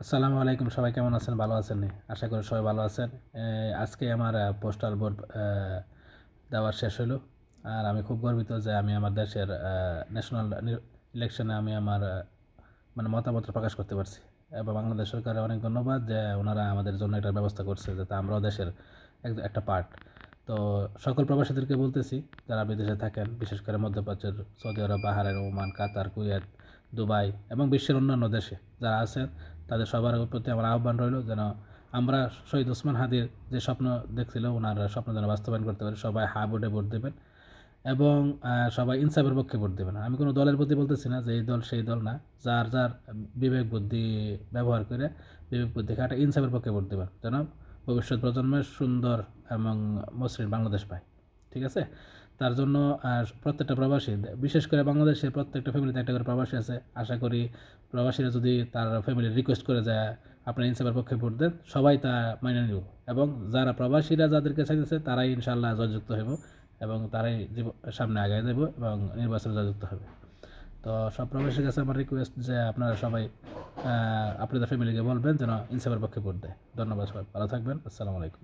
আসসালামু আলাইকুম, সবাই কেমন আছেন? ভালো আছেন নি? আশা করি সবাই ভালো আছেন। আজকে আমার পোস্টাল ভোট দেওয়া শেষ হলো। আর আমি খুব গর্বিত যে আমি আমার দেশের ন্যাশনাল ইলেকশনে আমি আমার মানে মতামতটা প্রকাশ করতে পারছি। এবং বাংলাদেশ সরকারের অনেক ধন্যবাদ যে ওনারা আমাদের জন্য একটা ব্যবস্থা করছে যাতে আমরাও দেশের একটা পার্ট। তো সকল প্রবাসীদেরকে বলতেছি যারা বিদেশে থাকেন, বিশেষ করে মধ্যপ্রাচ্যের সৌদি আরব, বাহারাইন, ওমান, কাতার, কুয়েত, দুবাই এবং বিশ্বের অন্যান্য দেশে যারা আছেন, তাদের সবার প্রতি আমার আহ্বান রইল যেন আমরা শহীদ ওসমান হাদির যে স্বপ্ন দেখছিল ওনার স্বপ্ন যেন বাস্তবায়ন করতে পারি। সবাই হা ভোটে ভোট দেবেন এবং সবাই ইনসাফের পক্ষে ভোট দেবেন। আমি কোনো দলের প্রতি বলতেছি না যে এই দল সেই দল না, যার যার বিবেক বুদ্ধি ব্যবহার করে বিবেক বুদ্ধি খাটা ইনসাফের পক্ষে ভোট দেবেন যেন ভবিষ্যৎ প্রজন্মের সুন্দর এবং মসৃণ বাংলাদেশ পায়। ঠিক আছে? তার জন্য প্রত্যেকটা প্রবাসী, বিশেষ করে বাংলাদেশের প্রত্যেকটা ফ্যামিলিতে একটা করে প্রবাসী আছে। আশা করি প্রবাসীরা যদি তার ফ্যামিলি রিকোয়েস্ট করে যায় আপনার ইনসাফের পক্ষে ভোট দেন, সবাই তা মেনে নেব। এবং যারা প্রবাসীরা যাদেরকে চাইতেছে তারাই ইনশাল্লাহ জয়যুক্ত হইব এবং তারাই সামনে আগায় যাব এবং নির্বাচনে জয়যুক্ত হবে। তো সব প্রবাসীর কাছে আমার রিকোয়েস্ট যে আপনারা সবাই আপনাদের ফ্যামিলিকে বলবেন যেন ইনসাফের পক্ষে ভোট দেয়। ধন্যবাদ, সবাই ভালো থাকবেন। আসসালামু আলাইকুম।